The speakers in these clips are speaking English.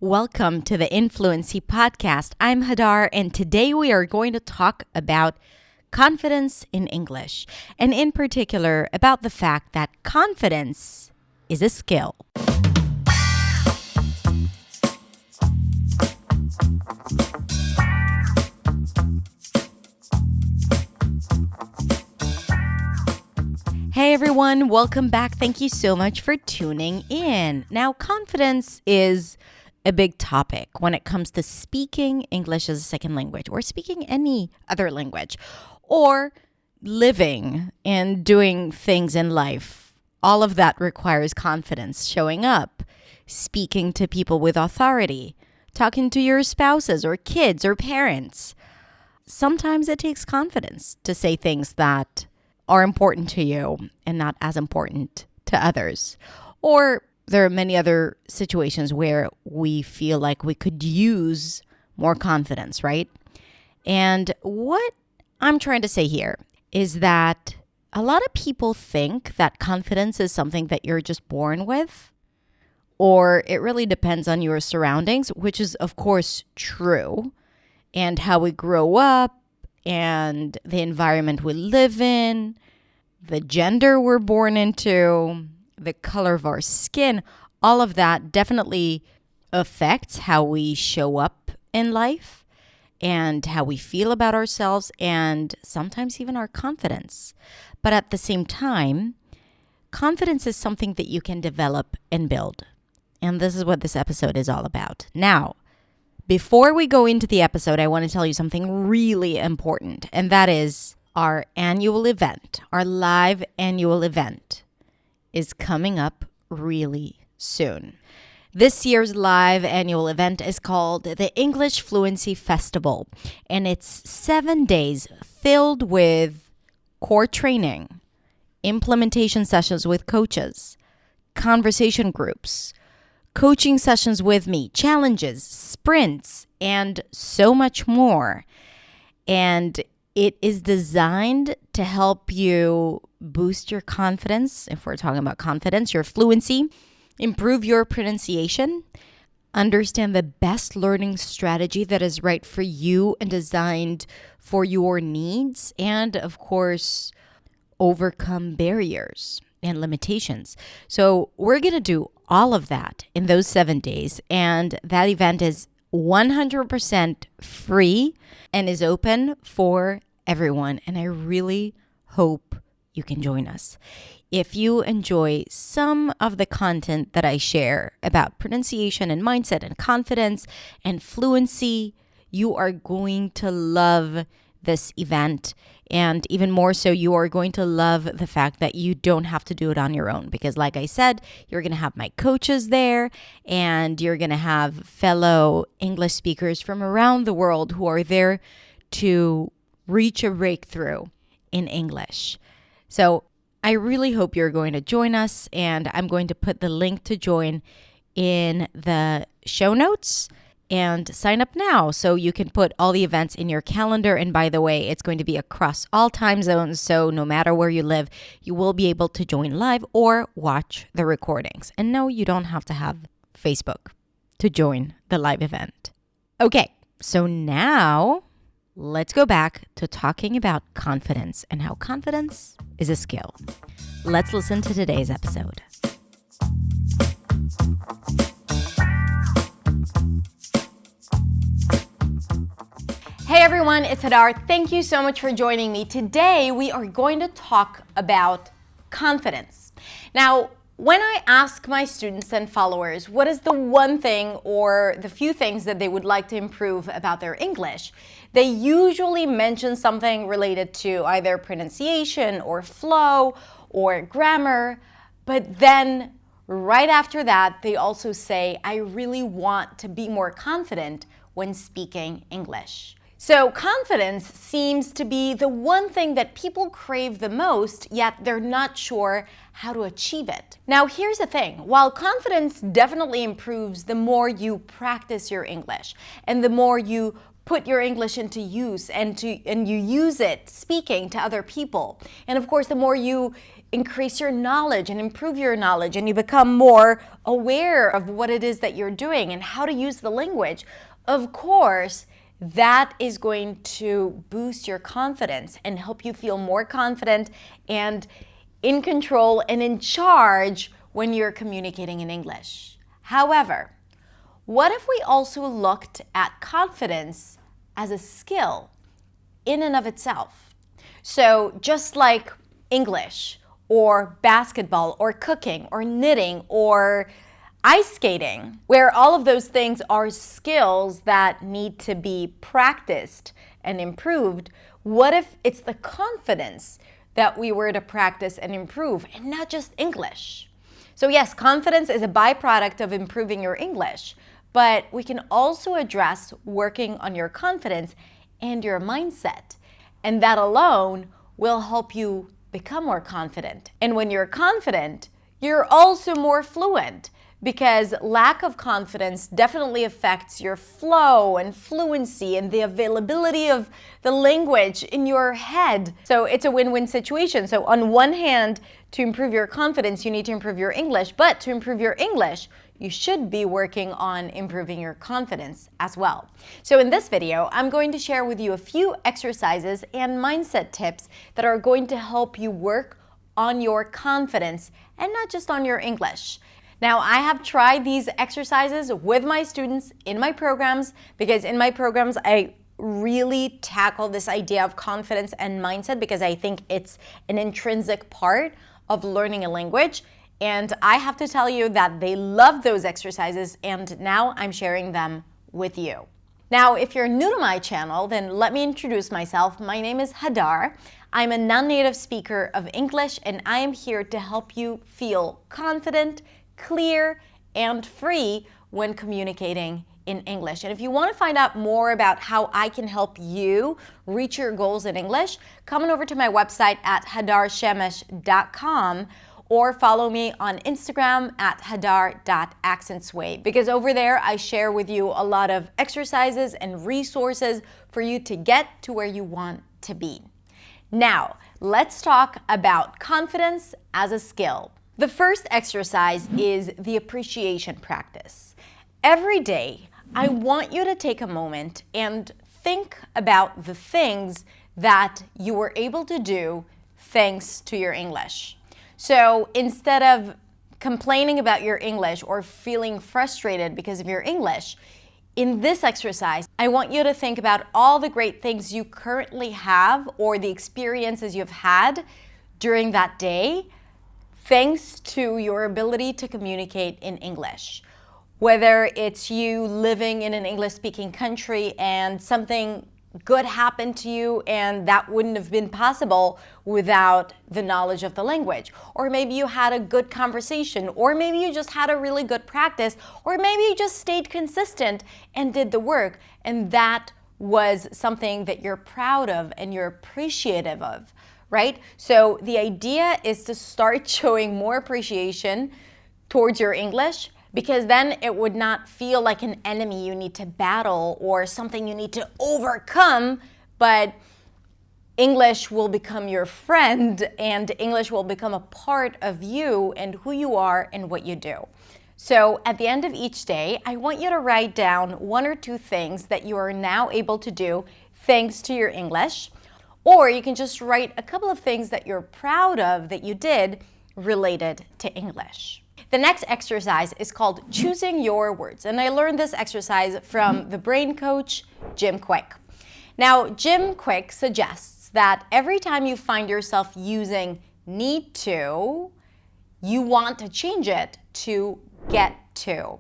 Welcome to the Influency Podcast. I'm Hadar, and today we are going to talk about confidence in English, and in particular about the fact that confidence is a skill. Hey everyone, welcome back. Thank you so much for tuning in. Now, confidence is a big topic when it comes to speaking English as a second language or speaking any other language or living and doing things in life. All of that requires confidence, showing up, speaking to people with authority, talking to your spouses or kids or parents. Sometimes it takes confidence to say things that are important to you and not as important to others. Or there are many other situations where we feel like we could use more confidence, right? And what I'm trying to say here is that a lot of people think that confidence is something that you're just born with, or it really depends on your surroundings, which is, of course, true, and how we grow up, and the environment we live in, the gender we're born into, the color of our skin, all of that definitely affects how we show up in life and how we feel about ourselves and sometimes even our confidence. But at the same time, confidence is something that you can develop and build. And this is what this episode is all about. Now, before we go into the episode, I want to tell you something really important, and that is our annual event, our live annual event is coming up really soon. This year's live annual event is called the English Fluency Festival, and it's 7 days filled with core training, implementation sessions with coaches, conversation groups, coaching sessions with me, challenges, sprints, and so much more. And it is designed to help you boost your confidence, if we're talking about confidence, your fluency, improve your pronunciation, understand the best learning strategy that is right for you and designed for your needs, and of course, overcome barriers and limitations. So we're going to do all of that in those 7 days, and that event is 100% free and is open for everyone. And I really hope you can join us. If you enjoy some of the content that I share about pronunciation and mindset and confidence and fluency, you are going to love this event. And even more so, you are going to love the fact that you don't have to do it on your own. Because like I said, you're going to have my coaches there and you're going to have fellow English speakers from around the world who are there to reach a breakthrough in English. So I really hope you're going to join us, and I'm going to put the link to join in the show notes. And sign up now so you can put all the events in your calendar. And by the way, it's going to be across all time zones. So no matter where you live, you will be able to join live or watch the recordings. And no, you don't have to have Facebook to join the live event. Okay, so now let's go back to talking about confidence and how confidence is a skill. Let's listen to today's episode. Hey everyone, it's Hadar. Thank you so much for joining me. Today we are going to talk about confidence. Now, when I ask my students and followers what is the one thing or the few things that they would like to improve about their English, they usually mention something related to either pronunciation or flow or grammar, but then right after that, they also say, I really want to be more confident when speaking English. So confidence seems to be the one thing that people crave the most, yet they're not sure how to achieve it. Now, here's the thing. While confidence definitely improves the more you practice your English and the more you put your English into use and you use it speaking to other people. And of course, the more you increase your knowledge and improve your knowledge and you become more aware of what it is that you're doing and how to use the language, of course, that is going to boost your confidence and help you feel more confident and in control and in charge when you're communicating in English. However, what if we also looked at confidence as a skill in and of itself? So just like English or basketball or cooking or knitting or ice skating, where all of those things are skills that need to be practiced and improved, what if it's the confidence that we were to practice and improve and not just English? So yes, confidence is a byproduct of improving your English, but we can also address working on your confidence and your mindset. And that alone will help you become more confident. And when you're confident, you're also more fluent, because lack of confidence definitely affects your flow and fluency and the availability of the language in your head. So it's a win-win situation. So on one hand, to improve your confidence, you need to improve your English, but to improve your English, you should be working on improving your confidence as well. So in this video, I'm going to share with you a few exercises and mindset tips that are going to help you work on your confidence and not just on your English. Now, I have tried these exercises with my students in my programs, because in my programs, I really tackle this idea of confidence and mindset because I think it's an intrinsic part of learning a language. And I have to tell you that they love those exercises, and now I'm sharing them with you. Now, if you're new to my channel, then let me introduce myself. My name is Hadar. I'm a non-native speaker of English, and I am here to help you feel confident, clear, and free when communicating in English. And if you want to find out more about how I can help you reach your goals in English, come on over to my website at hadarshemesh.com or follow me on Instagram at hadar.accentsway, because over there I share with you a lot of exercises and resources for you to get to where you want to be. Now, let's talk about confidence as a skill. The first exercise is the appreciation practice. Every day, I want you to take a moment and think about the things that you were able to do thanks to your English. So instead of complaining about your English or feeling frustrated because of your English, in this exercise, I want you to think about all the great things you currently have or the experiences you've had during that day, thanks to your ability to communicate in English. Whether it's you living in an English-speaking country and something good happened to you and that wouldn't have been possible without the knowledge of the language. Or maybe you had a good conversation, or maybe you just had a really good practice, or maybe you just stayed consistent and did the work, and that was something that you're proud of and you're appreciative of. Right? So the idea is to start showing more appreciation towards your English, because then it would not feel like an enemy you need to battle or something you need to overcome, but English will become your friend and English will become a part of you and who you are and what you do. So at the end of each day, I want you to write down one or two things that you are now able to do thanks to your English. Or you can just write a couple of things that you're proud of that you did related to English. The next exercise is called choosing your words. And I learned this exercise from the brain coach, Jim Kwik. Now, Jim Kwik suggests that every time you find yourself using need to, you want to change it to get to.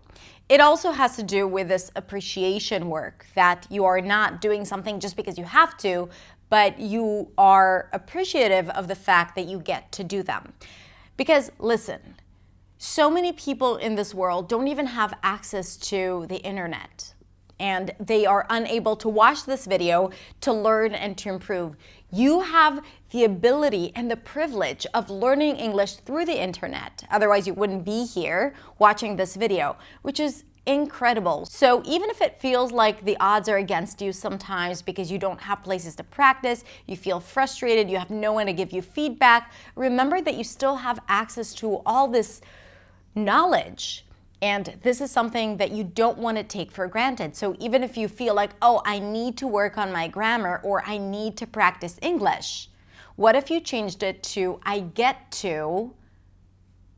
It also has to do with this appreciation work, that you are not doing something just because you have to, but you are appreciative of the fact that you get to do them. Because listen, so many people in this world don't even have access to the internet, and they are unable to watch this video to learn and to improve. You have the ability and the privilege of learning English through the internet. Otherwise, you wouldn't be here watching this video, which is incredible. So even if it feels like the odds are against you sometimes because you don't have places to practice, you feel frustrated, you have no one to give you feedback, remember that you still have access to all this knowledge. And this is something that you don't want to take for granted. So even if you feel like, oh, I need to work on my grammar or I need to practice English, what if you changed it to, I get to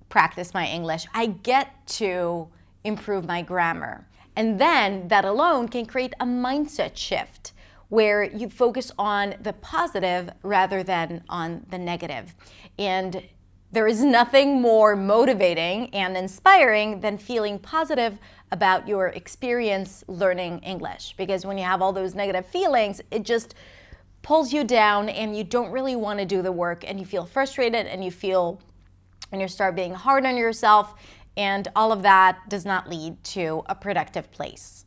practice my English, I get to improve my grammar. And then that alone can create a mindset shift where you focus on the positive rather than on the negative. And there is nothing more motivating and inspiring than feeling positive about your experience learning English. Because when you have all those negative feelings, it just pulls you down and you don't really want to do the work and you feel frustrated and you start being hard on yourself, and all of that does not lead to a productive place.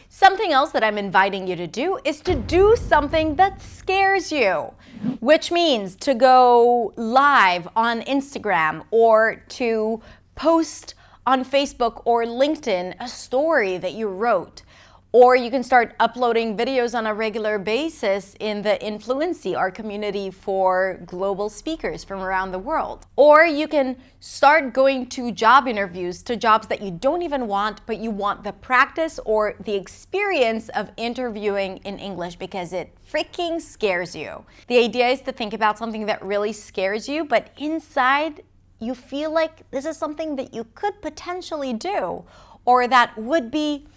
Something else that I'm inviting you to do is to do something that scares you, which means to go live on Instagram or to post on Facebook or LinkedIn a story that you wrote. Or you can start uploading videos on a regular basis in the Influency, our community for global speakers from around the world. Or you can start going to job interviews, to jobs that you don't even want, but you want the practice or the experience of interviewing in English because it freaking scares you. The idea is to think about something that really scares you, but inside you feel like this is something that you could potentially do, or that would be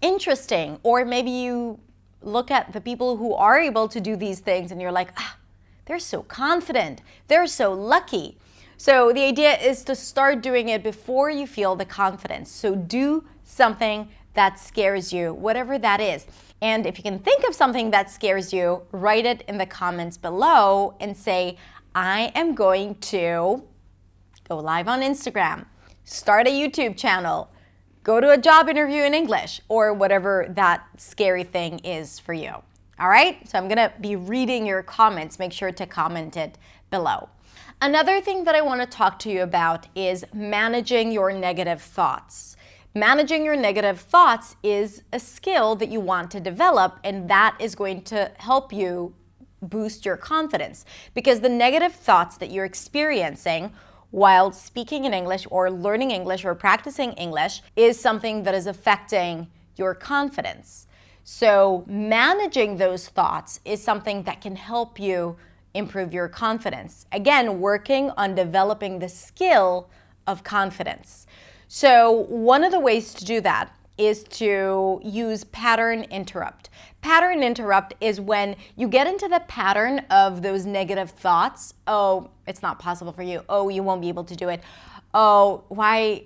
interesting. Or maybe you look at the people who are able to do these things and you're like, they're so confident, they're so lucky. So the idea is to start doing it before you feel the confidence. So do something that scares you, whatever that is. And if you can think of something that scares you, write it in the comments below and say, I am going to go live on Instagram, start a YouTube channel, go to a job interview in English, or whatever that scary thing is for you. All right? So I'm gonna be reading your comments. Make sure to comment it below. Another thing that I want to talk to you about is managing your negative thoughts. Managing your negative thoughts is a skill that you want to develop, and that is going to help you boost your confidence, because the negative thoughts that you're experiencing while speaking in English or learning English or practicing English is something that is affecting your confidence. So managing those thoughts is something that can help you improve your confidence. Again, working on developing the skill of confidence. So one of the ways to do that is to use pattern interrupt. Pattern interrupt is when you get into the pattern of those negative thoughts. Oh, it's not possible for you. Oh, you won't be able to do it. Oh, why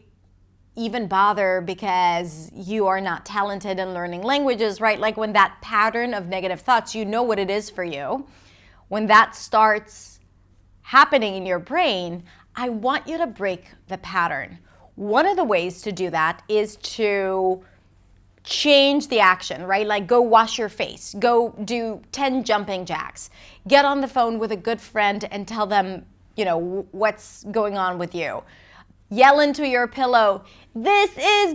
even bother because you are not talented in learning languages, right? Like when that pattern of negative thoughts, you know what it is for you. When that starts happening in your brain, I want you to break the pattern. One of the ways to do that is to change the action, right? Like go wash your face, go do 10 jumping jacks, get on the phone with a good friend and tell them, what's going on with you. Yell into your pillow, this is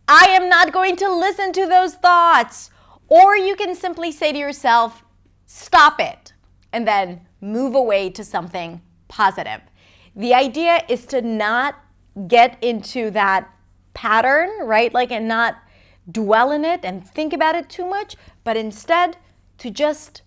I am not going to listen to those thoughts. Or you can simply say to yourself, stop it, and then move away to something positive. The idea is to not get into that pattern, right? And not dwell in it and think about it too much, but instead to just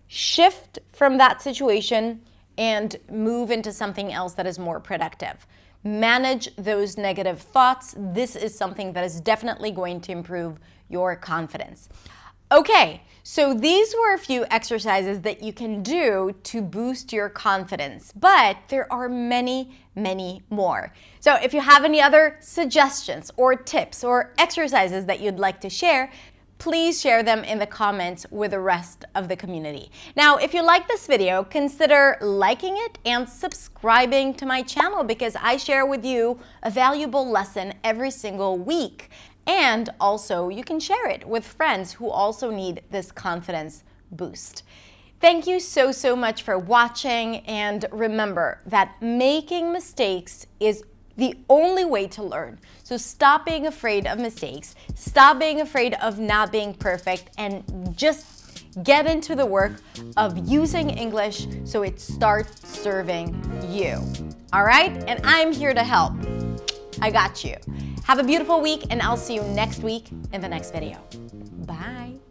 shift from that situation and move into something else that is more productive. Manage those negative thoughts. This is something that is definitely going to improve your confidence. Okay, so these were a few exercises that you can do to boost your confidence, but there are many, many more. So if you have any other suggestions or tips or exercises that you'd like to share, please share them in the comments with the rest of the community. Now, if you like this video, consider liking it and subscribing to my channel because I share with you a valuable lesson every single week. And also, you can share it with friends who also need this confidence boost. Thank you so much for watching, and remember that making mistakes is the only way to learn. So stop being afraid of mistakes, stop being afraid of not being perfect, and just get into the work of using English so it starts serving you. All right? And I'm here to help. I got you. Have a beautiful week, and I'll see you next week in the next video. Bye.